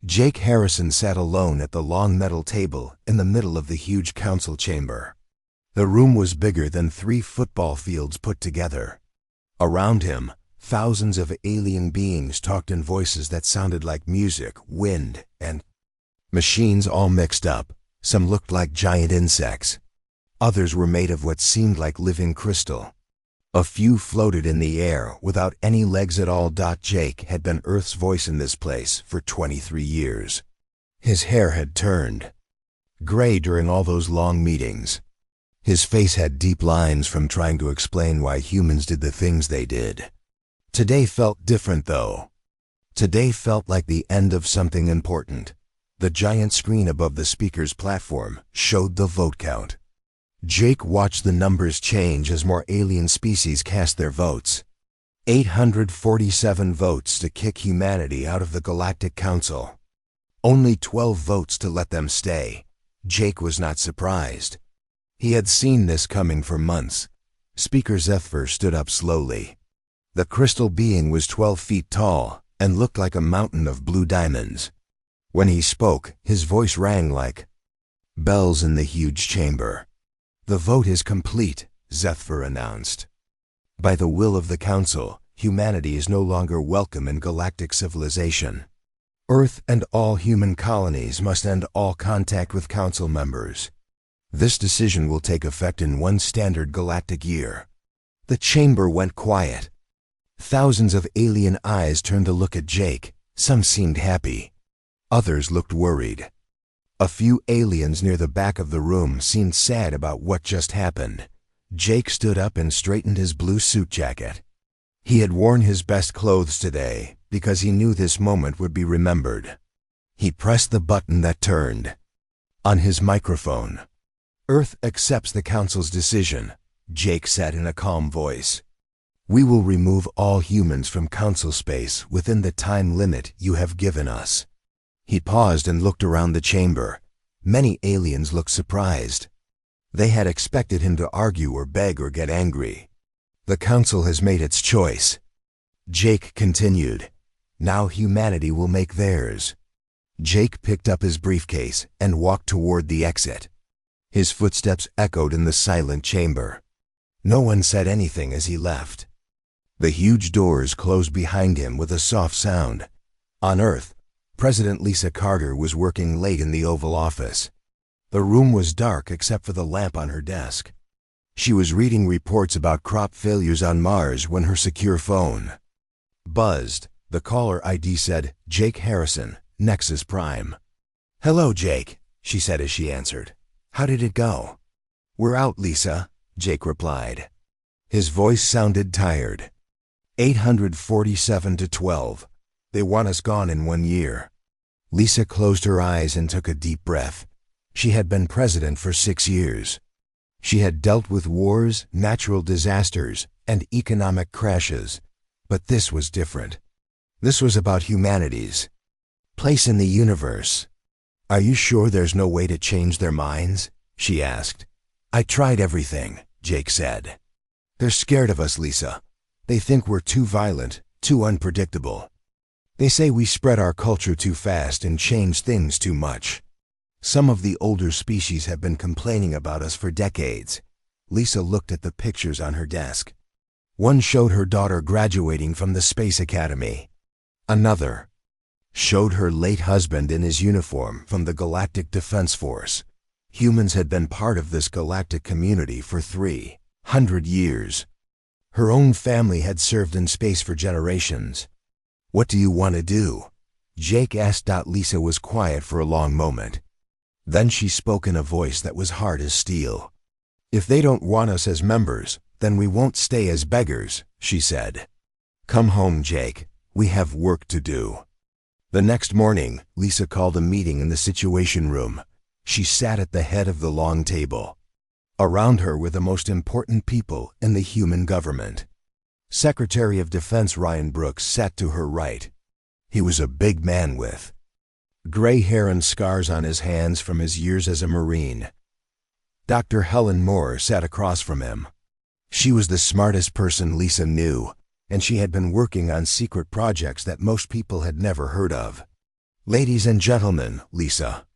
Jake Harrison sat alone at the long metal table in the middle of the huge council chamber. The room was bigger than 3 football fields put together. Around him, thousands of alien beings talked in voices that sounded like music, wind, and machines all mixed up. Some looked like giant insects. Others were made of what seemed like living crystal. A few floated in the air without any legs at all. Jake had been Earth's voice in this place for 23 years. His hair had turned gray during all those long meetings. His face had deep lines from trying to explain why humans did the things they did. Today felt different, though. Today felt like the end of something important. The giant screen above the speaker's platform showed the vote count. Jake watched the numbers change as more alien species cast their votes. 847 votes to kick humanity out of the Galactic Council. Only 12 votes to let them stay. Jake was not surprised. He had seen this coming for months. Speaker Zephyr stood up slowly. The crystal being was 12 feet tall and looked like a mountain of blue diamonds. When he spoke, his voice rang like bells in the huge chamber. "The vote is complete," Zephyr announced. "By the will of the Council, humanity is no longer welcome in galactic civilization. Earth and all human colonies must end all contact with Council members. This decision will take effect in 1 standard galactic year." The chamber went quiet. Thousands of alien eyes turned to look at Jake. Some seemed happy. Others looked worried. A few aliens near the back of the room seemed sad about what just happened. Jake stood up and straightened his blue suit jacket. He had worn his best clothes today because he knew this moment would be remembered. He pressed the button that turned on his microphone. "Earth accepts the Council's decision," Jake said in a calm voice. "We will remove all humans from Council space within the time limit you have given us." He paused and looked around the chamber. Many aliens looked surprised. They had expected him to argue or beg or get angry. "The Council has made its choice," Jake continued. "Now humanity will make theirs." Jake picked up his briefcase and walked toward the exit. His footsteps echoed in the silent chamber. No one said anything as he left. The huge doors closed behind him with a soft sound. On Earth, President Lisa Carter was working late in the Oval Office. The room was dark except for the lamp on her desk. She was reading reports about crop failures on Mars when her secure phone buzzed. The caller ID said, "Jake Harrison, Nexus Prime." "Hello, Jake," she said as she answered. "How did it go?" "We're out, Lisa," Jake replied. His voice sounded tired. 847 to 12. They want us gone in 1 year. Lisa closed her eyes and took a deep breath. She had been president for 6 years. She had dealt with wars, natural disasters, and economic crashes. But this was different. This was about humanity's place in the universe. "Are you sure there's no way to change their minds?" she asked. "I tried everything," Jake said. "They're scared of us, Lisa. They think we're too violent, too unpredictable. They say we spread our culture too fast and change things too much. Some of the older species have been complaining about us for decades." Lisa looked at the pictures on her desk. One showed her daughter graduating from the Space Academy. Another showed her late husband in his uniform from the Galactic Defense Force. Humans had been part of this galactic community for 300 years. Her own family had served in space for generations. "What do you want to do?" Jake asked. Lisa was quiet for a long moment. Then she spoke in a voice that was hard as steel. "If they don't want us as members, then we won't stay as beggars," she said. "Come home, Jake. We have work to do." The next morning, Lisa called a meeting in the Situation Room. She sat at the head of the long table. Around her were the most important people in the human government. Secretary of Defense Ryan Brooks sat to her right. He was a big man with gray hair and scars on his hands from his years as a Marine. Dr. Helen Moore sat across from him. She was the smartest person Lisa knew, and she had been working on secret projects that most people had never heard of. Ladies and gentlemen, Lisa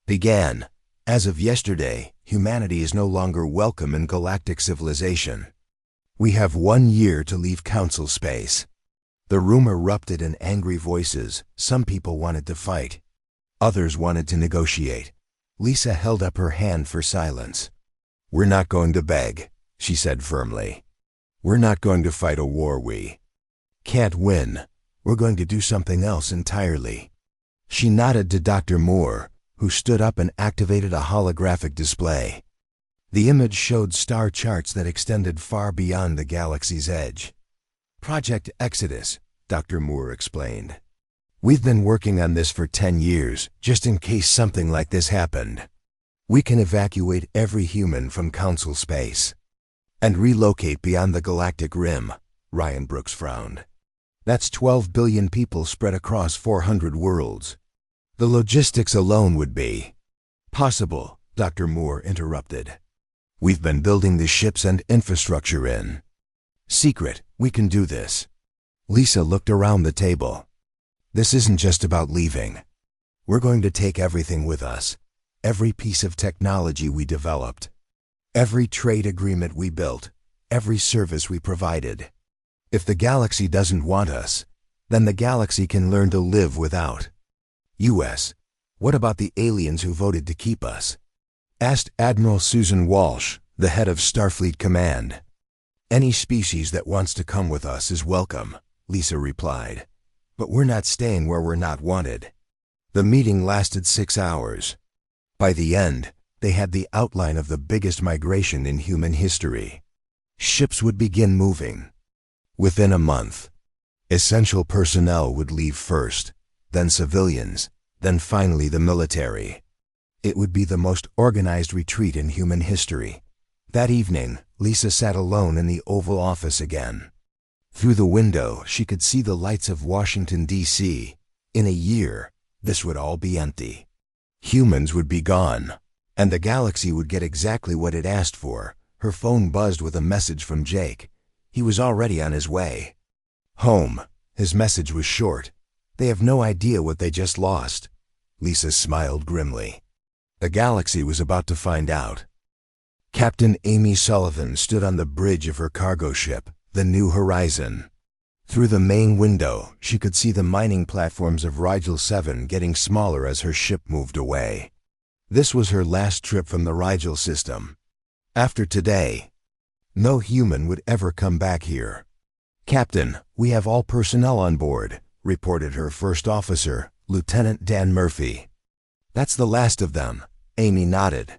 began. As of yesterday, humanity is no longer welcome in galactic civilization. We have 1 year to leave council space. The room erupted in angry voices. Some people wanted to fight. Others wanted to negotiate. Lisa held up her hand for silence. "We're not going to beg," she said firmly. "We're not going to fight a war we can't win. We're going to do something else entirely." She nodded to Dr. Moore, who stood up and activated a holographic display. The image showed star charts that extended far beyond the galaxy's edge. "Project Exodus," Dr. Moore explained. "We've been working on this for 10 years, just in case something like this happened. We can evacuate every human from council space and relocate beyond the galactic rim." Ryan Brooks frowned. "That's 12 billion people spread across 400 worlds. The logistics alone would be possible," Dr. Moore interrupted. "We've been building the ships and infrastructure in secret. We can do this." Lisa looked around the table. "This isn't just about leaving. We're going to take everything with us. Every piece of technology we developed. Every trade agreement we built. Every service we provided. If the galaxy doesn't want us, then the galaxy can learn to live without US. What about the aliens who voted to keep us?" asked Admiral Susan Walsh, the head of Starfleet Command. "Any species that wants to come with us is welcome," Lisa replied. "But we're not staying where we're not wanted." The meeting lasted 6 hours. By the end, they had the outline of the biggest migration in human history. Ships would begin moving within a month. Essential personnel would leave first, then civilians, then finally the military. It would be the most organized retreat in human history. That evening, Lisa sat alone in the Oval Office again. Through the window, she could see the lights of Washington, D.C. In a year, this would all be empty. Humans would be gone, and the galaxy would get exactly what it asked for. Her phone buzzed with a message from Jake. He was already on his way home. His message was short. "They have no idea what they just lost." Lisa smiled grimly. The galaxy was about to find out. Captain Amy Sullivan stood on the bridge of her cargo ship, the New Horizon. Through the main window, she could see the mining platforms of Rigel 7 getting smaller as her ship moved away. This was her last trip from the Rigel system. After today, no human would ever come back here. "Captain, we have all personnel on board," reported her first officer, Lieutenant Dan Murphy. "That's the last of them," Amy nodded.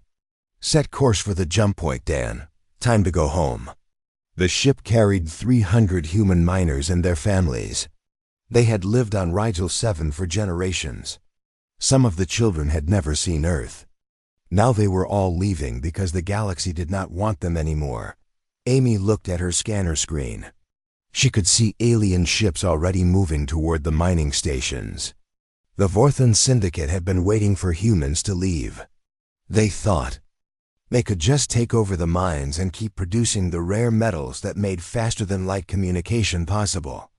"Set course for the jump point, Dan. Time to go home." The ship carried 300 human miners and their families. They had lived on Rigel 7 for generations. Some of the children had never seen Earth. Now they were all leaving because the galaxy did not want them anymore. Amy looked at her scanner screen. She could see alien ships already moving toward the mining stations. The Vorthan Syndicate had been waiting for humans to leave. They thought they could just take over the mines and keep producing the rare metals that made faster-than-light communication possible.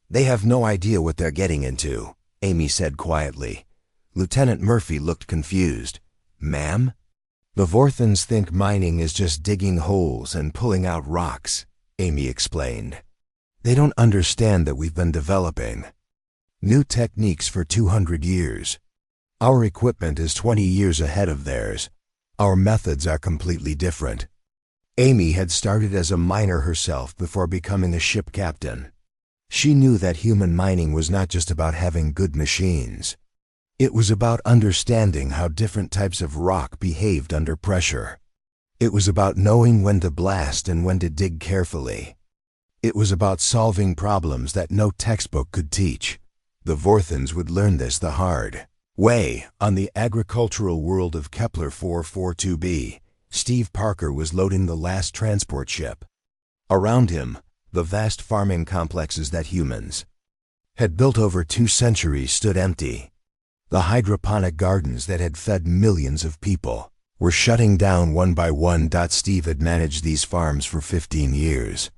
"They have no idea what they're getting into," Amy said quietly. Lieutenant Murphy looked confused. "Ma'am?" "The Vorthans think mining is just digging holes and pulling out rocks," Amy explained. "They don't understand that we've been developing new techniques for 200 years. Our equipment is 20 years ahead of theirs. Our methods are completely different." Amy had started as a miner herself before becoming a ship captain. She knew that human mining was not just about having good machines. It was about understanding how different types of rock behaved under pressure. It was about knowing when to blast and when to dig carefully. It was about solving problems that no textbook could teach. The Vorthans would learn this the hard way. On the agricultural world of Kepler 442b, Steve Parker was loading the last transport ship. Around him, the vast farming complexes that humans had built over 2 centuries stood empty. The hydroponic gardens that had fed millions of people were shutting down one by one. Steve had managed these farms for 15 years.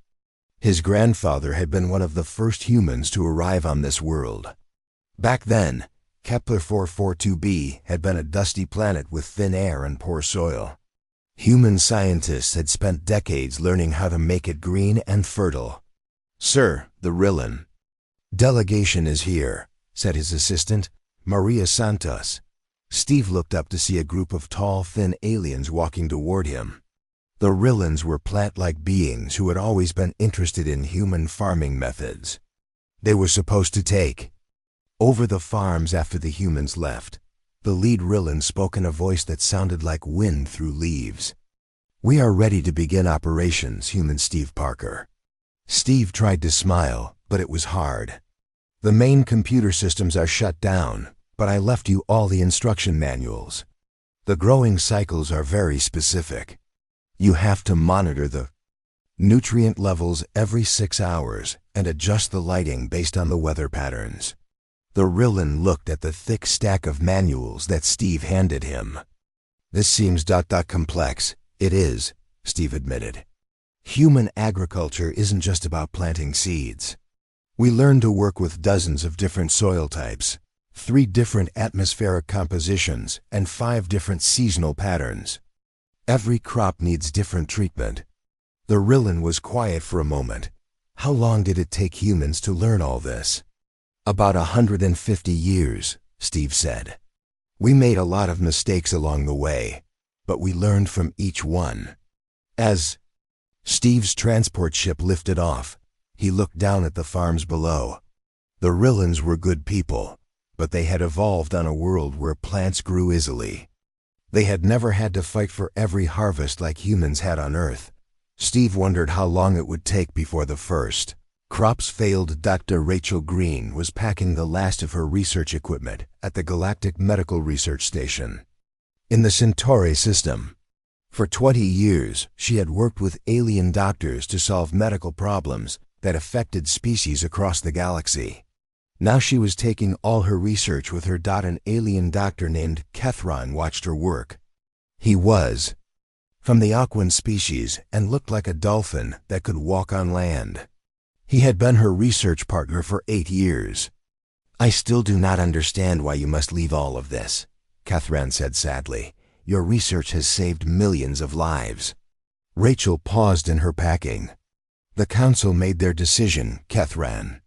His grandfather had been one of the first humans to arrive on this world. Back then, Kepler 442b had been a dusty planet with thin air and poor soil. Human scientists had spent decades learning how to make it green and fertile. "Sir, the Rillan delegation is here," said his assistant, Maria Santos. Steve looked up to see a group of tall, thin aliens walking toward him. The Rillans were plant-like beings who had always been interested in human farming methods. They were supposed to take over the farms after the humans left. The lead Rillan spoke in a voice that sounded like wind through leaves. "We are ready to begin operations, Human Steve Parker." Steve tried to smile, but it was hard. "The main computer systems are shut down, but I left you all the instruction manuals. The growing cycles are very specific. You have to monitor the nutrient levels every 6 hours and adjust the lighting based on the weather patterns." The Rillan looked at the thick stack of manuals that Steve handed him. "This seems complex." "It is," Steve admitted. "Human agriculture isn't just about planting seeds. We learn to work with dozens of different soil types, 3 different atmospheric compositions, and 5 different seasonal patterns. Every crop needs different treatment." The Rillan was quiet for a moment. "How long did it take humans to learn all this?" "About 150 years, Steve said. "We made a lot of mistakes along the way, but we learned from each one." As Steve's transport ship lifted off, he looked down at the farms below. The Rillans were good people, but they had evolved on a world where plants grew easily. They had never had to fight for every harvest like humans had on Earth. Steve wondered how long it would take before the first crops failed. Dr. Rachel Green was packing the last of her research equipment at the Galactic Medical Research Station in the Centauri system. For 20 years, she had worked with alien doctors to solve medical problems that affected species across the galaxy. Now she was taking all her research with her. An alien doctor named Kethron watched her work. He was from the Aquan species and looked like a dolphin that could walk on land. He had been her research partner for 8 years. "I still do not understand why you must leave all of this," Kethron said sadly. "Your research has saved millions of lives." Rachel paused in her packing. "The council made their decision, Kethron.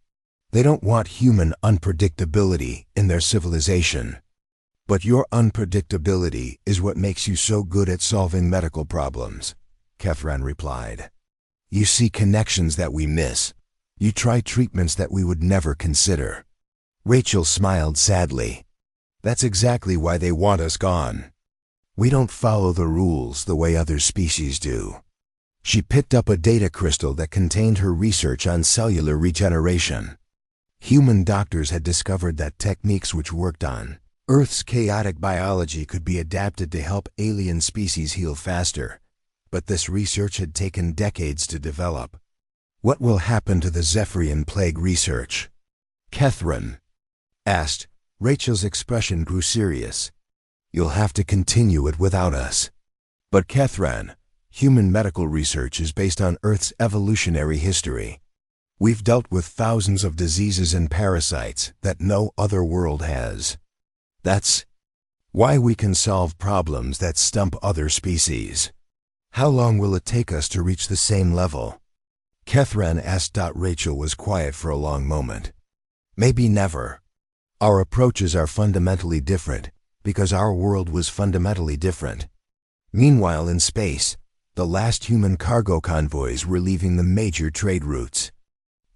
They don't want human unpredictability in their civilization. But your unpredictability is what makes you so good at solving medical problems," Kethron replied. "You see connections that we miss. You try treatments that we would never consider." Rachel smiled sadly. "That's exactly why they want us gone. We don't follow the rules the way other species do." She picked up a data crystal that contained her research on cellular regeneration. Human doctors had discovered that techniques which worked on Earth's chaotic biology could be adapted to help alien species heal faster, but this research had taken decades to develop. "What will happen to the Zephyrian plague research?" Kethron asked. Rachel's expression grew serious. "You'll have to continue it without us." "But Kethron, human medical research is based on Earth's evolutionary history. We've dealt with thousands of diseases and parasites that no other world has. That's why we can solve problems that stump other species. How long will it take us to reach the same level?" Kethron asked. Rachel was quiet for a long moment. "Maybe never. Our approaches are fundamentally different because our world was fundamentally different." Meanwhile, in space, the last human cargo convoys were leaving the major trade routes.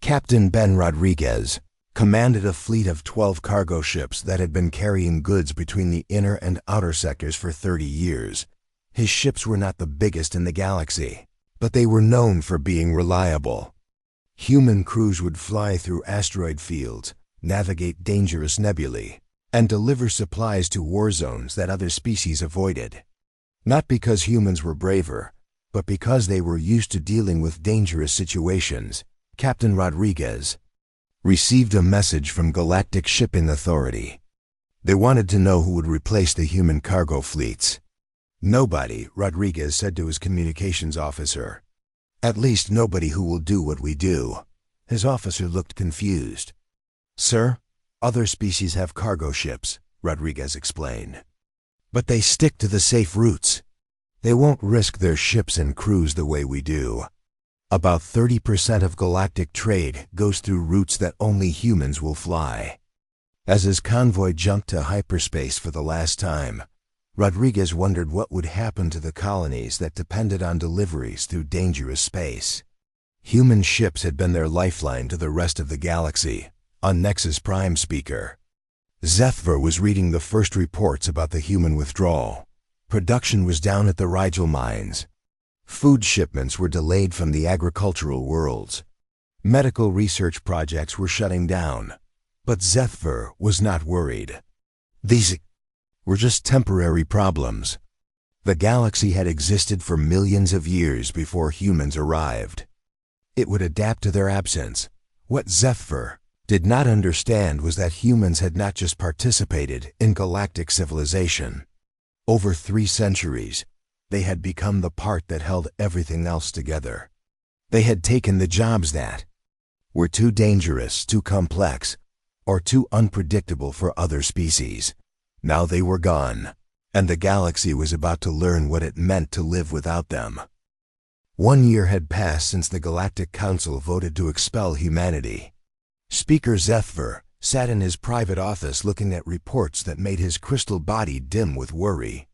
Captain Ben Rodriguez commanded a fleet of 12 cargo ships that had been carrying goods between the inner and outer sectors for 30 years. His ships were not the biggest in the galaxy, but they were known for being reliable. Human crews would fly through asteroid fields, navigate dangerous nebulae, and deliver supplies to war zones that other species avoided. Not because humans were braver, but because they were used to dealing with dangerous situations. Captain Rodriguez received a message from Galactic Shipping Authority. They wanted to know who would replace the human cargo fleets. "Nobody," Rodriguez said to his communications officer. "At least nobody who will do what we do." His officer looked confused. "Sir, Other species have cargo ships, Rodriguez explained. But they stick to the safe routes. They won't risk their ships and crews the way we do. About 30% of galactic trade goes through routes that only humans will fly. As his convoy jumped to hyperspace for the last time, Rodriguez wondered what would happen to the colonies that depended on deliveries through dangerous space. Human ships had been their lifeline to the rest of the galaxy, on Nexus Prime speaker. Zephyr was reading the first reports about the human withdrawal. Production was down at the Rigel mines. Food shipments were delayed from the agricultural worlds. Medical research projects were shutting down. But Zephyr was not worried. These were just temporary problems. The galaxy had existed for millions of years before humans arrived. It would adapt to their absence. What Zephyr did not understand was that humans had not just participated in galactic civilization. Over 3 centuries, they had become the part that held everything else together. They had taken the jobs that were too dangerous, too complex, or too unpredictable for other species. Now they were gone, and the galaxy was about to learn what it meant to live without them. 1 year had passed since the Galactic Council voted to expel humanity. Speaker Zephyr sat in his private office looking at reports that made his crystal body dim with worry.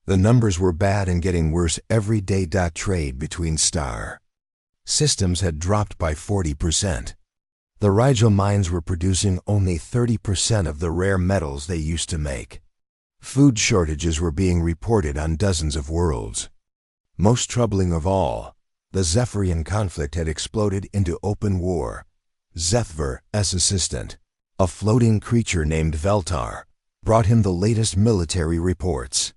The numbers were bad and getting worse every day. Trade between star systems had dropped by 40%. The Rigel mines were producing only 30% of the rare metals they used to make. Food shortages were being reported on dozens of worlds. Most troubling of all, the Zephyrian conflict had exploded into open war. Zephyr, as assistant, a floating creature named Veltar, brought him the latest military reports.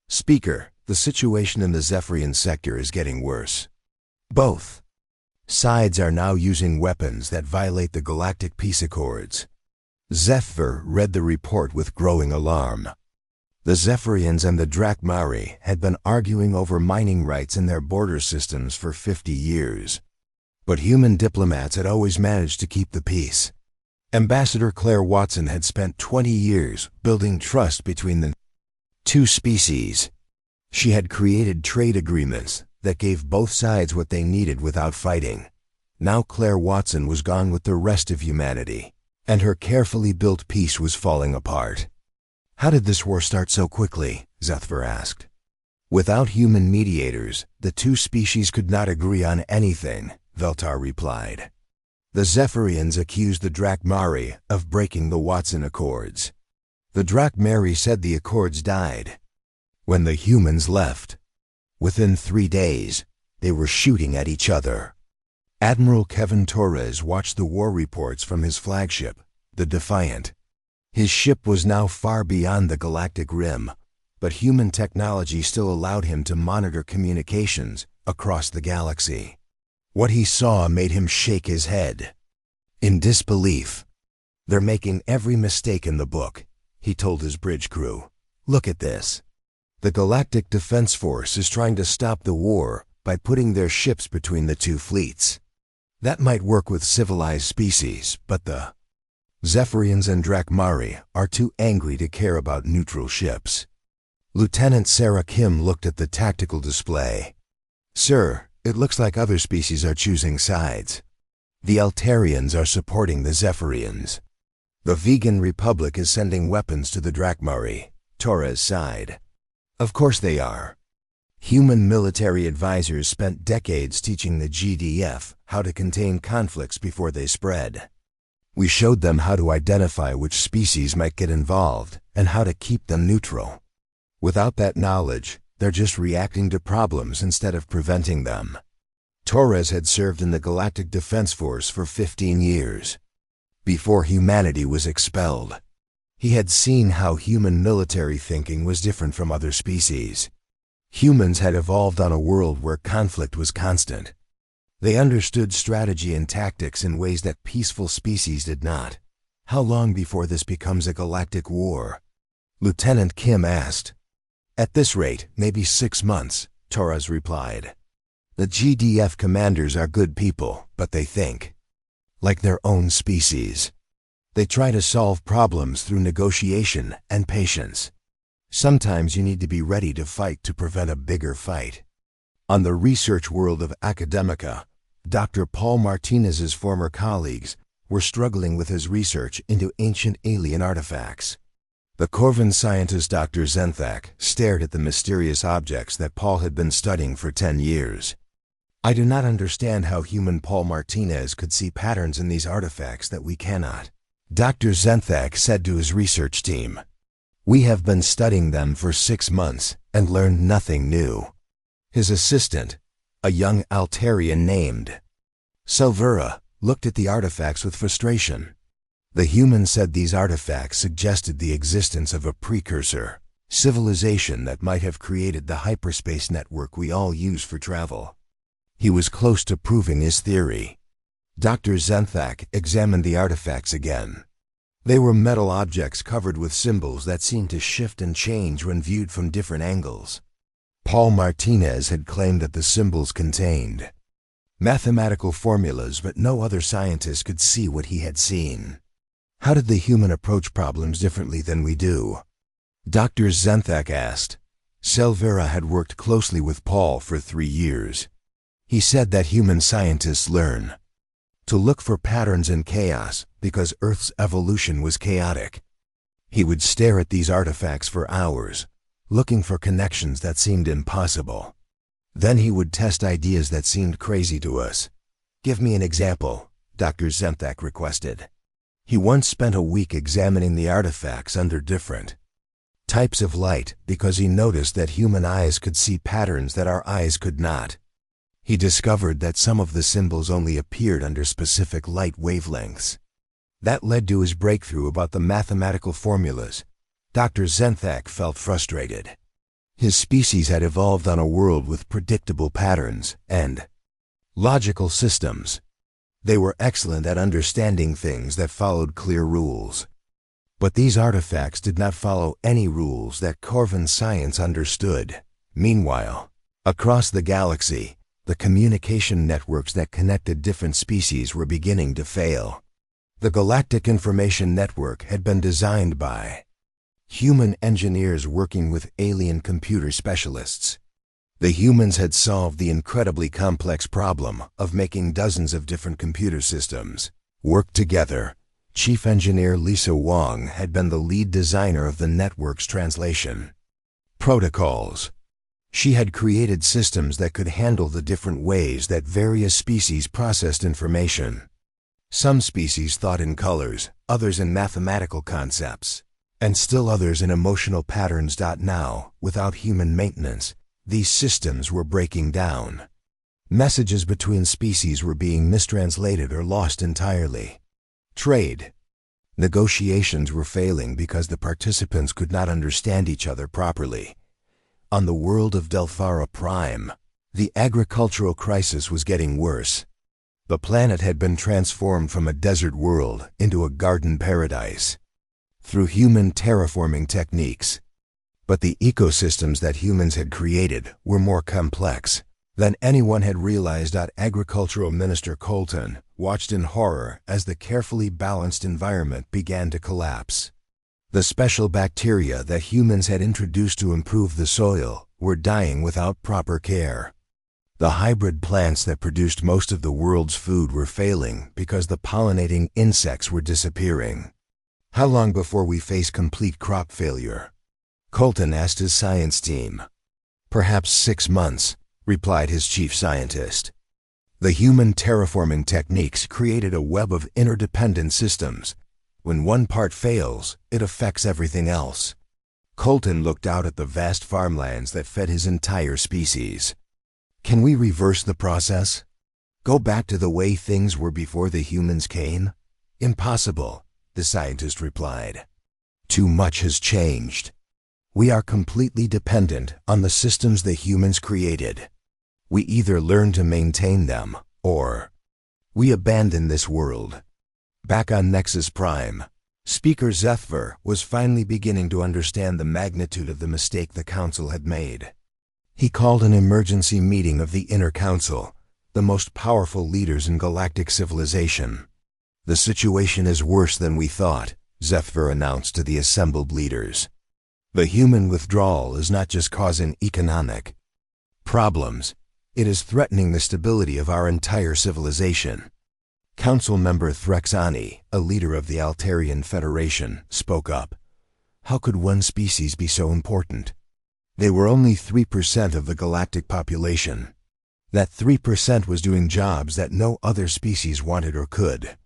Speaker, the situation in the Zephyrian sector is getting worse. Both sides are now using weapons that violate the Galactic Peace Accords. Zephyr read the report with growing alarm. The Zephyrians and the Drakmari had been arguing over mining rights in their border systems for 50 years. But human diplomats had always managed to keep the peace. Ambassador Claire Watson had spent 20 years building trust between the 2 species. She had created trade agreements that gave both sides what they needed without fighting. Now Claire Watson was gone with the rest of humanity, and her carefully built peace was falling apart. How did this war start so quickly? Zephyr asked. Without human mediators, the 2 species could not agree on anything, Veltar replied. The Zephyrians accused the Drakmari of breaking the Watson Accords. The Drakmari said the Accords died when the humans left. Within 3 days, they were shooting at each other. Admiral Kevin Torres watched the war reports from his flagship, the Defiant. His ship was now far beyond the galactic rim, but human technology still allowed him to monitor communications across the galaxy. What he saw made him shake his head. In disbelief, "They're making every mistake in the book," he told his bridge crew. "Look at this. The Galactic Defense Force is trying to stop the war by putting their ships between the 2 fleets. That might work with civilized species, but the Zephyrians and Drakmari are too angry to care about neutral ships." Lieutenant Sarah Kim looked at the tactical display. "Sir, it looks like other species are choosing sides. The Altarians are supporting the Zephyrians. The Vegan Republic is sending weapons to the Drakmari," Torres sighed. "Of course they are. Human military advisors spent decades teaching the GDF how to contain conflicts before they spread. We showed them how to identify which species might get involved and how to keep them neutral. Without that knowledge, they're just reacting to problems instead of preventing them." Torres had served in the Galactic Defense Force for 15 years. Before humanity was expelled, he had seen how human military thinking was different from other species. Humans had evolved on a world where conflict was constant. They understood strategy and tactics in ways that peaceful species did not. "How long before this becomes a galactic war?" Lieutenant Kim asked. "At this rate, maybe 6 months, Torres replied. "The GDF commanders are good people, but they think like their own species. They try to solve problems through negotiation and patience. Sometimes you need to be ready to fight to prevent a bigger fight. On the research world of academia, Dr. Paul Martinez's former colleagues were struggling with his research into ancient alien artifacts. The Corvan scientist Dr. Zenthak stared at the mysterious objects that Paul had been studying for 10 years. I do not understand how human Paul Martinez could see patterns in these artifacts that we cannot. Dr. Zenthak said to his research team, "We have been studying them for 6 months and learned nothing new." His assistant, a young Altarian named Selvera, looked at the artifacts with frustration. The human said these artifacts suggested the existence of a precursor civilization that might have created the hyperspace network we all use for travel. He was close to proving his theory. Dr. Zenthak examined the artifacts again. They were metal objects covered with symbols that seemed to shift and change when viewed from different angles. Paul Martinez had claimed that the symbols contained mathematical formulas, but no other scientist could see what he had seen. How did the human approach problems differently than we do? Dr. Zenthak asked. Selvera had worked closely with Paul for 3 years. He said that human scientists learn to look for patterns in chaos because Earth's evolution was chaotic. He would stare at these artifacts for hours, looking for connections that seemed impossible. Then he would test ideas that seemed crazy to us. "Give me an example," Dr. Zenthak requested. He once spent a week examining the artifacts under different types of light because he noticed that human eyes could see patterns that our eyes could not. He discovered that some of the symbols only appeared under specific light wavelengths. That led to his breakthrough about the mathematical formulas. Dr. Zenthak felt frustrated. His species had evolved on a world with predictable patterns and logical systems. They were excellent at understanding things that followed clear rules. But these artifacts did not follow any rules that Corvan science understood. Meanwhile, across the galaxy, the communication networks that connected different species were beginning to fail. The Galactic Information Network had been designed by human engineers working with alien computer specialists. The humans had solved the incredibly complex problem of making dozens of different computer systems work together. Chief Engineer Lisa Wong had been the lead designer of the network's translation protocols. She had created systems that could handle the different ways that various species processed information. Some species thought in colors, others in mathematical concepts, and still others in emotional patterns. Now, without human maintenance, these systems were breaking down. Messages between species were being mistranslated or lost entirely. Trade negotiations were failing because the participants could not understand each other properly. On the world of Delphara Prime, the agricultural crisis was getting worse. The planet had been transformed from a desert world into a garden paradise through human terraforming techniques. But the ecosystems that humans had created were more complex than anyone had realized. Agricultural Minister Colton watched in horror as the carefully balanced environment began to collapse. The special bacteria that humans had introduced to improve the soil were dying without proper care. The hybrid plants that produced most of the world's food were failing because the pollinating insects were disappearing. How long before we face complete crop failure? Colton asked his science team. Perhaps 6 months, replied his chief scientist. The human terraforming techniques created a web of interdependent systems. When one part fails, it affects everything else. Colton looked out at the vast farmlands that fed his entire species. Can we reverse the process? Go back to the way things were before the humans came? Impossible, the scientist replied. Too much has changed. We are completely dependent on the systems the humans created. We either learn to maintain them, or we abandon this world. Back on Nexus Prime, Speaker Zethver was finally beginning to understand the magnitude of the mistake the Council had made. He called an emergency meeting of the Inner Council, the most powerful leaders in galactic civilization. The situation is worse than we thought, Zephyr announced to the assembled leaders. The human withdrawal is not just causing economic problems, it is threatening the stability of our entire civilization. Council member Threxani, a leader of the Altarian Federation, spoke up. How could one species be so important? They were only 3% of the galactic population. That 3% was doing jobs that no other species wanted or could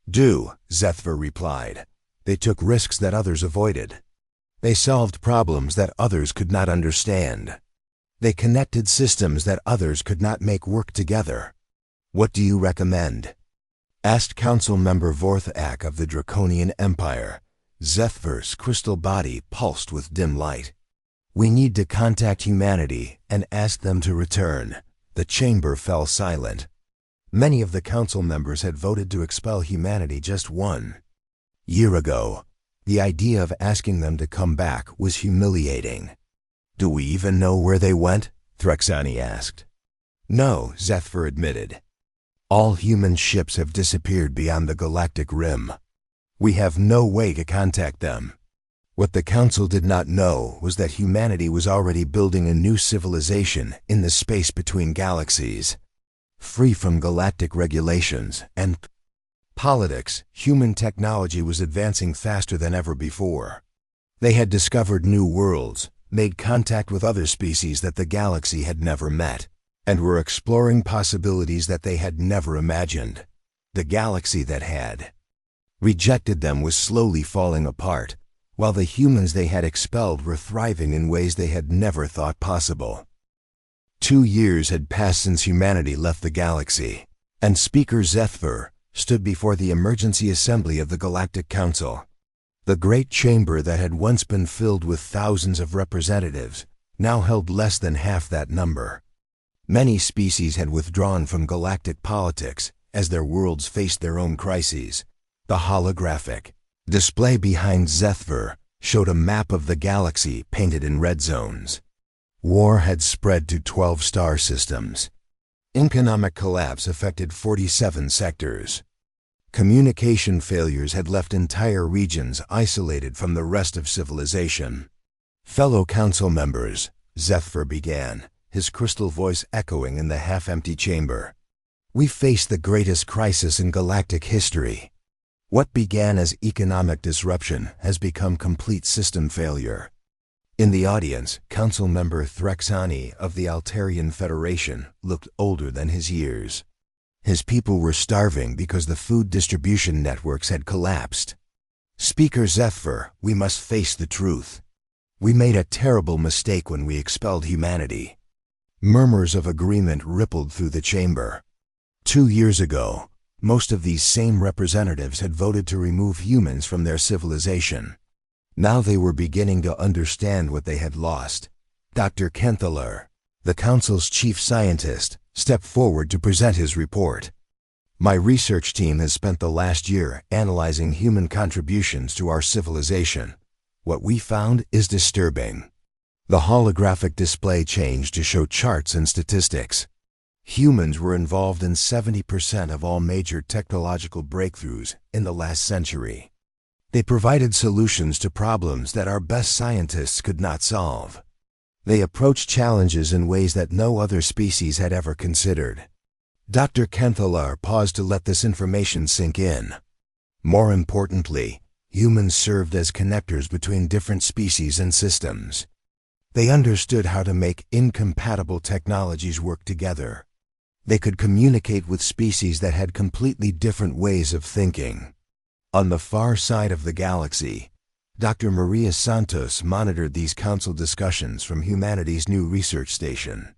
do, Zephyr replied. They took risks that others avoided. They solved problems that others could not understand. They connected systems that others could not make work together. What do you recommend? Asked Council Member Vorthak of the Draconian Empire. Zephyr's crystal body pulsed with dim light. We need to contact humanity and ask them to return. The chamber fell silent. Many of the council members had voted to expel humanity just 1 year ago. The idea of asking them to come back was humiliating. Do we even know where they went? Threxani asked. No, Zephyr admitted. All human ships have disappeared beyond the galactic rim. We have no way to contact them. What the council did not know was that humanity was already building a new civilization in the space between galaxies. Free from galactic regulations and politics, human technology was advancing faster than ever before. They had discovered new worlds, made contact with other species that the galaxy had never met, and were exploring possibilities that they had never imagined. The galaxy that had rejected them was slowly falling apart, while the humans they had expelled were thriving in ways they had never thought possible. 2 years had passed since humanity left the galaxy, and Speaker Zephyr stood before the emergency assembly of the Galactic Council. The great chamber that had once been filled with thousands of representatives now held less than half that number. Many species had withdrawn from galactic politics as their worlds faced their own crises. The holographic display behind Zephyr showed a map of the galaxy painted in red zones. War had spread to 12 star systems. Economic collapse affected 47 sectors. Communication failures had left entire regions isolated from the rest of civilization. Fellow council members, Zephyr began, his crystal voice echoing in the half-empty chamber. We face the greatest crisis in galactic history. What began as economic disruption has become complete system failure. In the audience, Council Member Threxani of the Altarian Federation looked older than his years. His people were starving because the food distribution networks had collapsed. Speaker Zephyr, we must face the truth. We made a terrible mistake when we expelled humanity. Murmurs of agreement rippled through the chamber. 2 years ago, most of these same representatives had voted to remove humans from their civilization. Now they were beginning to understand what they had lost. Dr. Kenthaler, the Council's chief scientist, stepped forward to present his report. My research team has spent the last year analyzing human contributions to our civilization. What we found is disturbing. The holographic display changed to show charts and statistics. Humans were involved in 70% of all major technological breakthroughs in the last century. They provided solutions to problems that our best scientists could not solve. They approached challenges in ways that no other species had ever considered. Dr. Kenthaler paused to let this information sink in. More importantly, humans served as connectors between different species and systems. They understood how to make incompatible technologies work together. They could communicate with species that had completely different ways of thinking. On the far side of the galaxy, Dr. Maria Santos monitored these council discussions from humanity's new research station.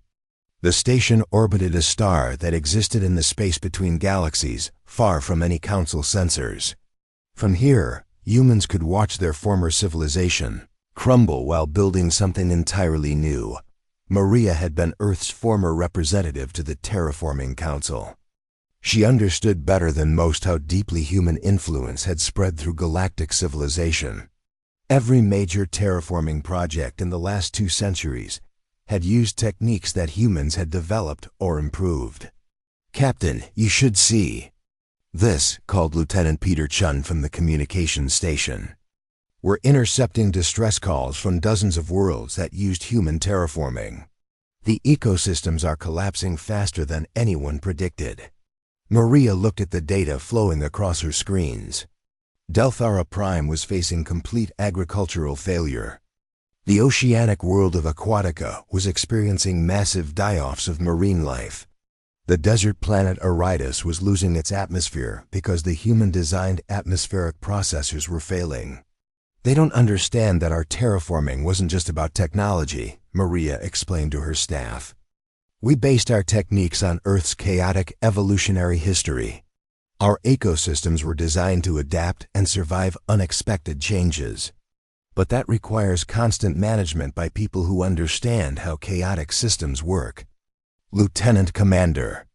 The station orbited a star that existed in the space between galaxies, far from any council sensors. From here, humans could watch their former civilization crumble while building something entirely new. Maria had been Earth's former representative to the Terraforming Council. She understood better than most how deeply human influence had spread through galactic civilization. Every major terraforming project in the last 2 centuries had used techniques that humans had developed or improved. Captain, you should see. "This," called Lieutenant Peter Chun from the communications station. "We're intercepting distress calls from dozens of worlds that used human terraforming. The ecosystems are collapsing faster than anyone predicted." Maria looked at the data flowing across her screens. Delthara Prime was facing complete agricultural failure. The oceanic world of Aquatica was experiencing massive die-offs of marine life. The desert planet Aridus was losing its atmosphere because the human-designed atmospheric processors were failing. "They don't understand that our terraforming wasn't just about technology," Maria explained to her staff. "We based our techniques on Earth's chaotic evolutionary history. Our ecosystems were designed to adapt and survive unexpected changes. But that requires constant management by people who understand how chaotic systems work." Lieutenant Commander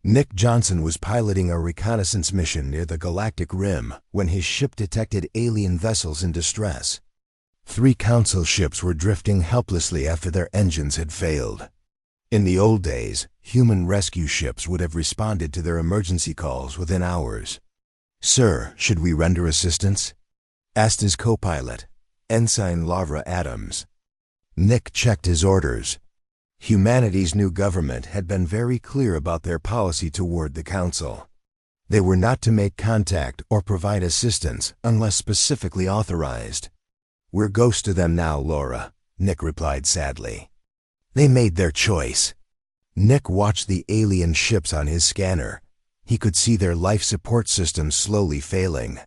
Nick Johnson was piloting a reconnaissance mission near the Galactic Rim when his ship detected alien vessels in distress. 3 Council ships were drifting helplessly after their engines had failed. In the old days, human rescue ships would have responded to their emergency calls within hours. "Sir, should we render assistance?" asked his co-pilot, Ensign Lavra Adams. Nick checked his orders. Humanity's new government had been very clear about their policy toward the Council. They were not to make contact or provide assistance unless specifically authorized. "We're ghosts to them now, Laura," Nick replied sadly. "They made their choice." Nick watched the alien ships on his scanner. He could see their life support systems slowly failing.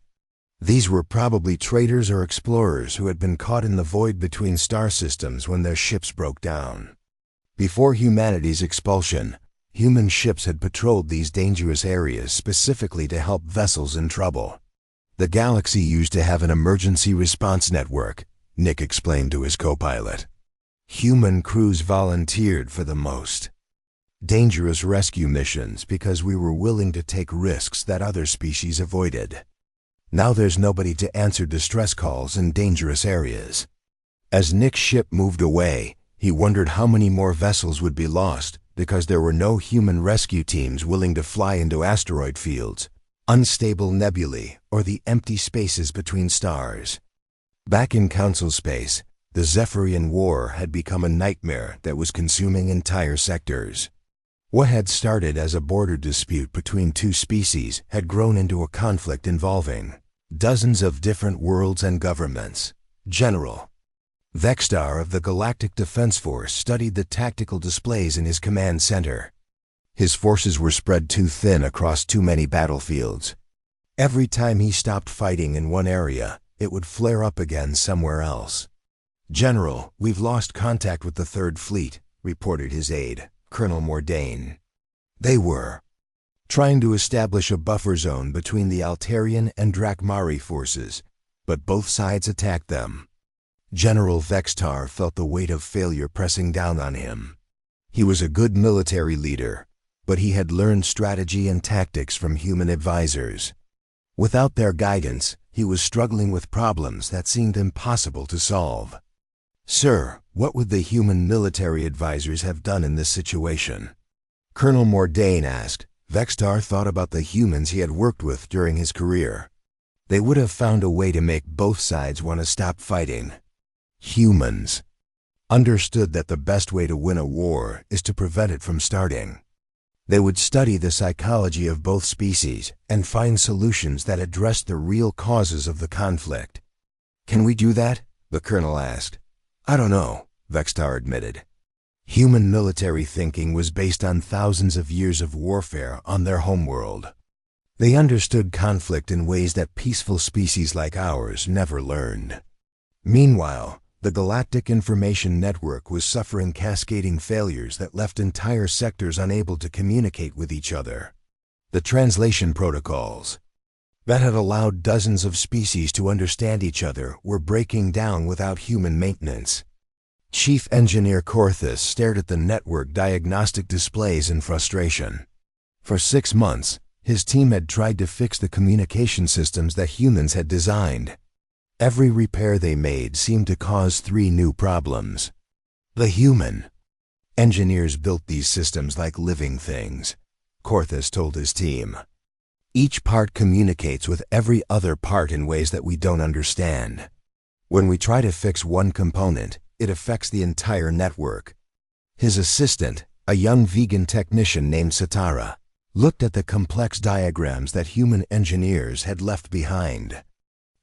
These were probably traders or explorers who had been caught in the void between star systems when their ships broke down. Before humanity's expulsion, human ships had patrolled these dangerous areas specifically to help vessels in trouble. "The galaxy used to have an emergency response network," Nick explained to his co-pilot. "Human crews volunteered for the most dangerous rescue missions because we were willing to take risks that other species avoided. Now there's nobody to answer distress calls in dangerous areas." As Nick's ship moved away, he wondered how many more vessels would be lost because there were no human rescue teams willing to fly into asteroid fields, unstable nebulae, or the empty spaces between stars. Back in Council space, the Zephyrian War had become a nightmare that was consuming entire sectors. What had started as a border dispute between 2 species had grown into a conflict involving dozens of different worlds and governments. General Vextar of the Galactic Defense Force studied the tactical displays in his command center. His forces were spread too thin across too many battlefields. Every time he stopped fighting in one area, it would flare up again somewhere else. "General, we've lost contact with the Third Fleet," reported his aide, Colonel Mordain. They were trying to establish a buffer zone between the Altarian and Drakmari forces, but both sides attacked them. General Vextar felt the weight of failure pressing down on him. He was a good military leader, but he had learned strategy and tactics from human advisors. Without their guidance, he was struggling with problems that seemed impossible to solve. "Sir, what would the human military advisors have done in this situation?" Colonel Mordain asked. Vextar thought about the humans he had worked with during his career. They would have found a way to make both sides want to stop fighting. Humans understood that the best way to win a war is to prevent it from starting. They would study the psychology of both species and find solutions that addressed the real causes of the conflict. "Can we do that?" the colonel asked. "I don't know," Vextar admitted. Human military thinking was based on thousands of years of warfare on their homeworld. They understood conflict in ways that peaceful species like ours never learned. Meanwhile, the Galactic Information Network was suffering cascading failures that left entire sectors unable to communicate with each other. The translation protocols that had allowed dozens of species to understand each other were breaking down without human maintenance. Chief Engineer Corthus stared at the network diagnostic displays in frustration. For 6 months, his team had tried to fix the communication systems that humans had designed. Every repair they made seemed to cause 3 new problems. The human engineers built these systems like living things, Corthus told his team. Each part communicates with every other part in ways that we don't understand. When we try to fix one component, it affects the entire network. His assistant, a young vegan technician named Satara, looked at the complex diagrams that human engineers had left behind.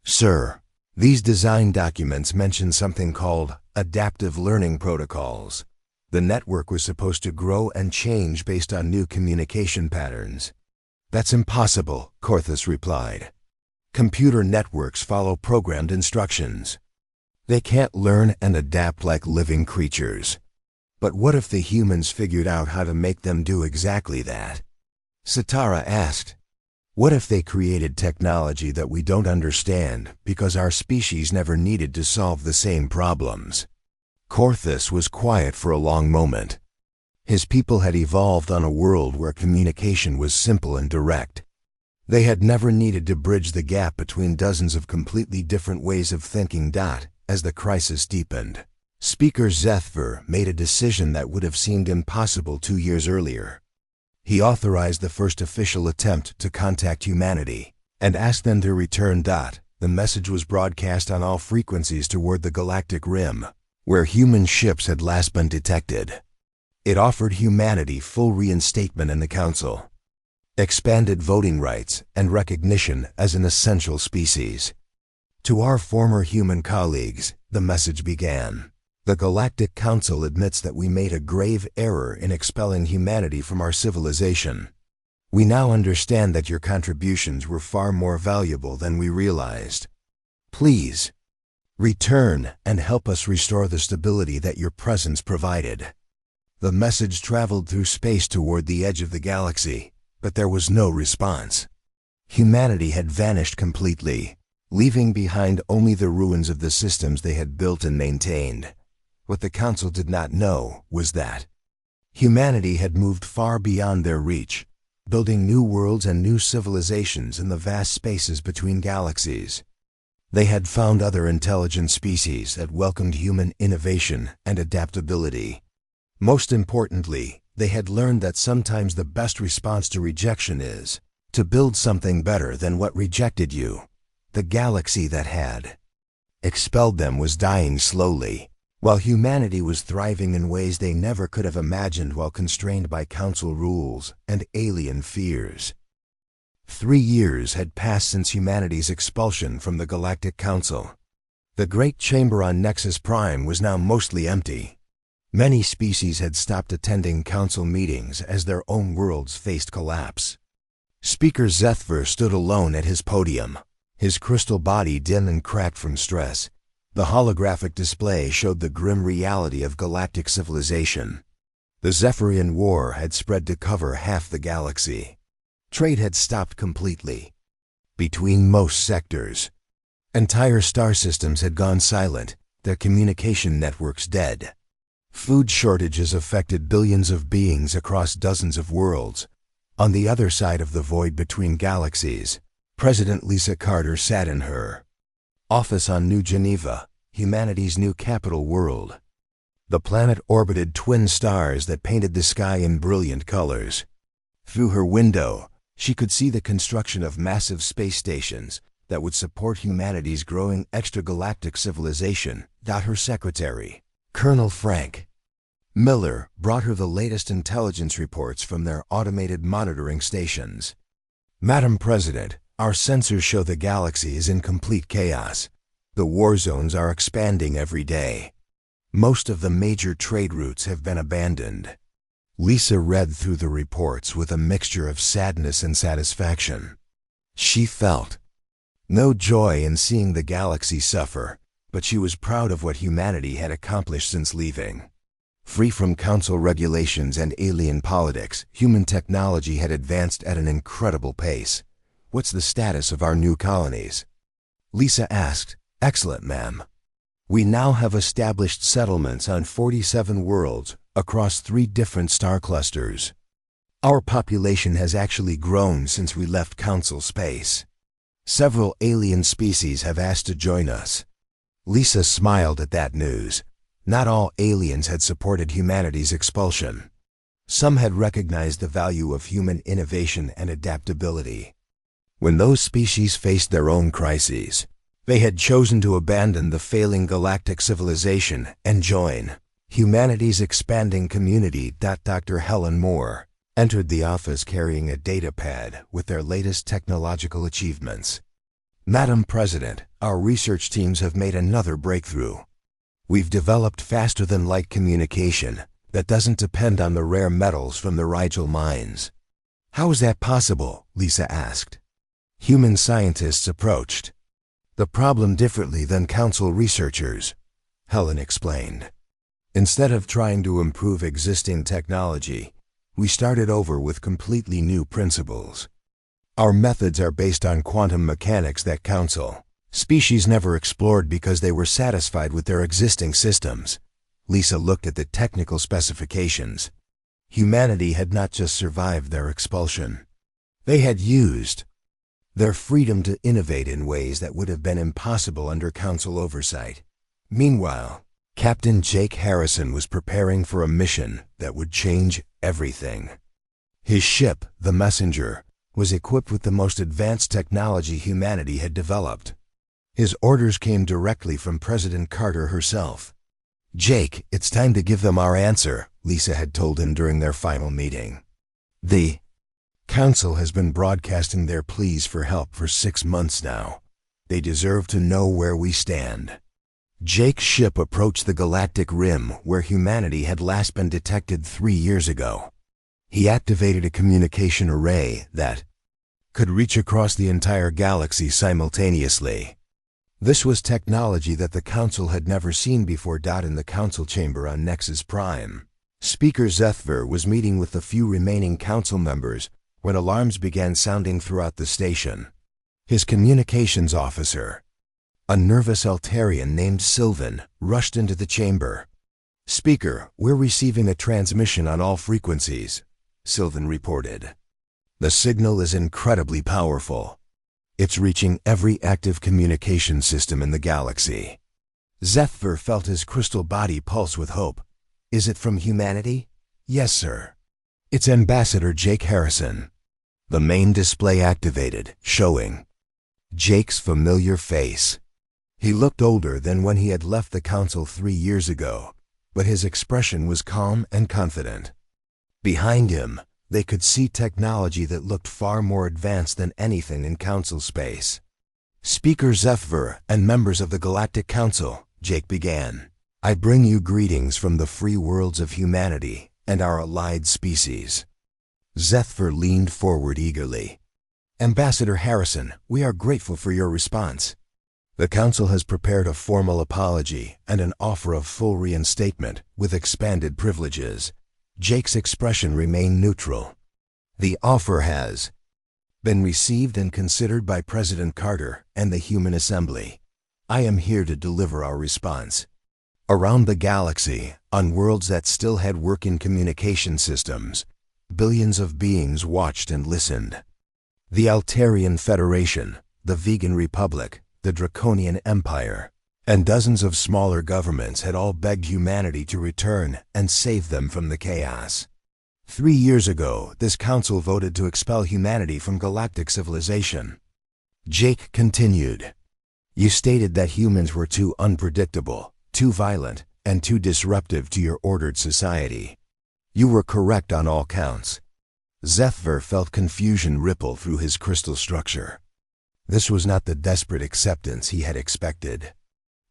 "Sir, these design documents mention something called adaptive learning protocols. The network was supposed to grow and change based on new communication patterns." "That's impossible," Corthus replied. "Computer networks follow programmed instructions. They can't learn and adapt like living creatures." "But what if the humans figured out how to make them do exactly that?" Satara asked. "What if they created technology that we don't understand because our species never needed to solve the same problems?" Corthus was quiet for a long moment. His people had evolved on a world where communication was simple and direct. They had never needed to bridge the gap between dozens of completely different ways of thinking. As the crisis deepened, Speaker Zethver made a decision that would have seemed impossible 2 years earlier. He authorized the first official attempt to contact humanity and asked them to return. The message was broadcast on all frequencies toward the Galactic Rim, where human ships had last been detected. It offered humanity full reinstatement in the Council, expanded voting rights, and recognition as an essential species. "To our former human colleagues," the message began, "the Galactic Council admits that we made a grave error in expelling humanity from our civilization. We now understand that your contributions were far more valuable than we realized. Please, return and help us restore the stability that your presence provided." The message traveled through space toward the edge of the galaxy, but there was no response. Humanity had vanished completely, leaving behind only the ruins of the systems they had built and maintained. What the Council did not know was that humanity had moved far beyond their reach, building new worlds and new civilizations in the vast spaces between galaxies. They had found other intelligent species that welcomed human innovation and adaptability. Most importantly, they had learned that sometimes the best response to rejection is to build something better than what rejected you. The galaxy that had expelled them was dying slowly, while humanity was thriving in ways they never could have imagined while constrained by Council rules and alien fears. 3 years had passed since humanity's expulsion from the Galactic Council. The Great Chamber on Nexus Prime was now mostly empty. Many species had stopped attending Council meetings as their own worlds faced collapse. Speaker Zethver stood alone at his podium, his crystal body dim and cracked from stress. The holographic display showed the grim reality of galactic civilization. The Zephyrian War had spread to cover half the galaxy. Trade had stopped completely between most sectors. Entire star systems had gone silent, their communication networks dead. Food shortages affected billions of beings across dozens of worlds. On the other side of the void between galaxies, President Lisa Carter sat in her office on New Geneva, humanity's new capital world. The planet orbited twin stars that painted the sky in brilliant colors. Through her window, she could see the construction of massive space stations that would support humanity's growing extragalactic civilization. Her secretary, Colonel Frank Miller, brought her the latest intelligence reports from their automated monitoring stations. "Madam President, our sensors show the galaxy is in complete chaos. The war zones are expanding every day. Most of the major trade routes have been abandoned." Lisa read through the reports with a mixture of sadness and satisfaction. She felt no joy in seeing the galaxy suffer, but she was proud of what humanity had accomplished since leaving. Free from Council regulations and alien politics, human technology had advanced at an incredible pace. "What's the status of our new colonies?" Lisa asked. "Excellent, ma'am. We now have established settlements on 47 worlds across 3 different star clusters. Our population has actually grown since we left Council space. Several alien species have asked to join us." Lisa smiled at that news. Not all aliens had supported humanity's expulsion. Some had recognized the value of human innovation and adaptability. When those species faced their own crises, they had chosen to abandon the failing galactic civilization and join humanity's expanding community. Dr. Helen Moore entered the office carrying a data pad with their latest technological achievements. Madam President, our research teams have made another breakthrough. We've developed faster-than-light communication that doesn't depend on the rare metals from the Rigel mines. How is that possible? Lisa asked. Human scientists approached the problem differently than council researchers, Helen explained. Instead of trying to improve existing technology, we started over with completely new principles. Our methods are based on quantum mechanics that council species never explored because they were satisfied with their existing systems. Lisa looked at the technical specifications. Humanity had not just survived their expulsion. They had used their freedom to innovate in ways that would have been impossible under council oversight. Meanwhile, Captain Jake Harrison was preparing for a mission that would change everything. His ship, the Messenger, was equipped with the most advanced technology humanity had developed. His orders came directly from President Carter herself. Jake, it's time to give them our answer, Lisa had told him during their final meeting. The Council has been broadcasting their pleas for help for 6 months now. They deserve to know where we stand. Jake's ship approached the galactic rim where humanity had last been detected 3 years ago. He activated a communication array that could reach across the entire galaxy simultaneously. This was technology that the Council had never seen before. In the Council chamber on Nexus Prime, Speaker Zethver was meeting with the few remaining Council members when alarms began sounding throughout the station. His communications officer, a nervous Altarian named Sylvan, rushed into the chamber. Speaker, we're receiving a transmission on all frequencies, Sylvan reported. The signal is incredibly powerful. It's reaching every active communication system in the galaxy. Zethver felt his crystal body pulse with hope. Is it from humanity? Yes, sir. It's Ambassador Jake Harrison. The main display activated, showing Jake's familiar face. He looked older than when he had left the Council 3 years ago, but his expression was calm and confident. Behind him, they could see technology that looked far more advanced than anything in Council space. Speaker Zethver and members of the Galactic Council, Jake began. I bring you greetings from the free worlds of humanity and our allied species. Zethver leaned forward eagerly. Ambassador Harrison, we are grateful for your response. The Council has prepared a formal apology and an offer of full reinstatement with expanded privileges. Jake's expression remained neutral. The offer has been received and considered by President Carter and the Human Assembly. I am here to deliver our response. Around the galaxy, on worlds that still had working communication systems, billions of beings watched and listened. The Altarian Federation, the Vegan Republic, the Draconian Empire, and dozens of smaller governments had all begged humanity to return and save them from the chaos. 3 years ago, this council voted to expel humanity from galactic civilization. Jake continued. You stated that humans were too unpredictable, too violent, and too disruptive to your ordered society. You were correct on all counts. Zethver felt confusion ripple through his crystal structure. This was not the desperate acceptance he had expected.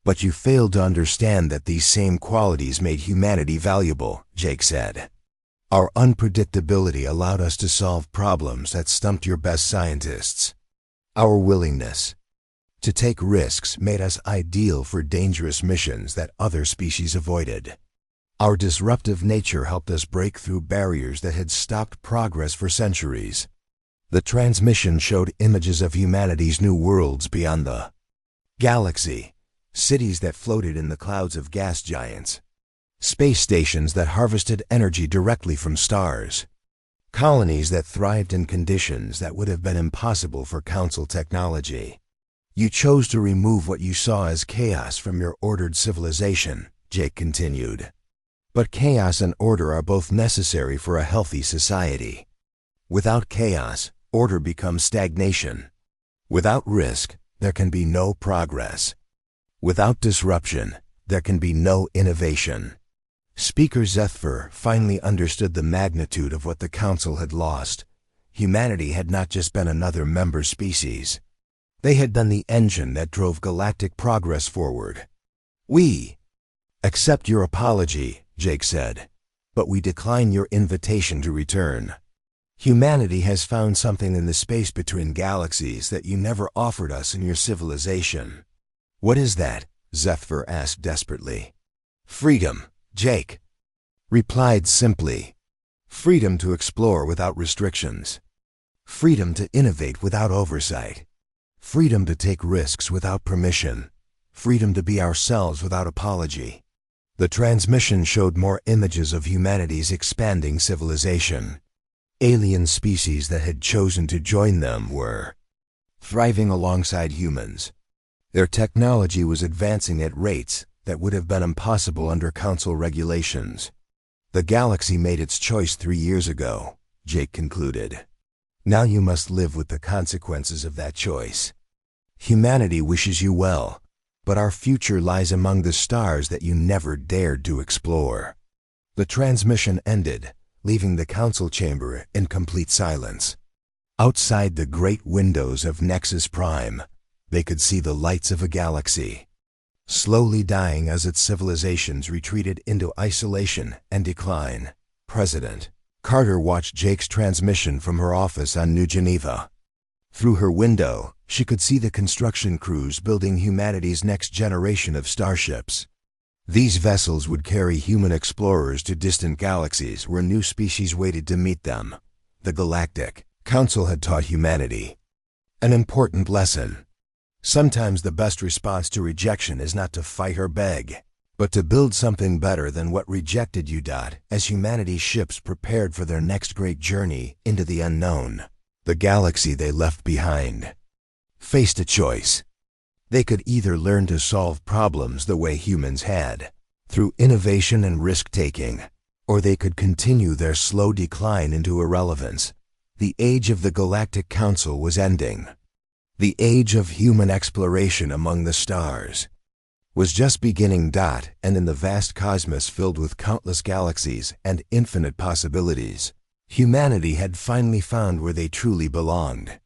But you failed to understand that these same qualities made humanity valuable, Jake said. Our unpredictability allowed us to solve problems that stumped your best scientists. Our willingness to take risks made us ideal for dangerous missions that other species avoided. Our disruptive nature helped us break through barriers that had stopped progress for centuries. The transmission showed images of humanity's new worlds beyond the galaxy, cities that floated in the clouds of gas giants, space stations that harvested energy directly from stars, colonies that thrived in conditions that would have been impossible for Council technology. You chose to remove what you saw as chaos from your ordered civilization, Jake continued. But chaos and order are both necessary for a healthy society. Without chaos, order becomes stagnation, Without risk, there can be no progress. Without disruption, there can be no innovation. Speaker Zethfer finally understood the magnitude of what the Council had lost. Humanity had not just been another member species. They had been the engine that drove galactic progress forward. "We accept your apology," Jake said, "but we decline your invitation to return. Humanity has found something in the space between galaxies that you never offered us in your civilization." "What is that?" Zethfer asked desperately. "Freedom," Jake replied simply. "Freedom to explore without restrictions. Freedom to innovate without oversight. Freedom to take risks without permission. Freedom to be ourselves without apology." The transmission showed more images of humanity's expanding civilization. Alien species that had chosen to join them were thriving alongside humans. Their technology was advancing at rates that would have been impossible under Council regulations. "The galaxy made its choice 3 years ago," Jake concluded. "Now you must live with the consequences of that choice. Humanity wishes you well, but our future lies among the stars that you never dared to explore." The transmission ended, leaving the Council chamber in complete silence. Outside the great windows of Nexus Prime, they could see the lights of a galaxy, slowly dying as its civilizations retreated into isolation and decline. President Carter watched Jake's transmission from her office on New Geneva. Through her window, she could see the construction crews building humanity's next generation of starships. These vessels would carry human explorers to distant galaxies where new species waited to meet them. The Galactic Council had taught humanity an important lesson. Sometimes the best response to rejection is not to fight or beg, but to build something better than what rejected you. As humanity's ships prepared for their next great journey into the unknown, the galaxy they left behind faced a choice. They could either learn to solve problems the way humans had, through innovation and risk-taking, or they could continue their slow decline into irrelevance. The age of the Galactic Council was ending. The age of human exploration among the stars was just beginning. And in the vast cosmos filled with countless galaxies and infinite possibilities, humanity had finally found where they truly belonged.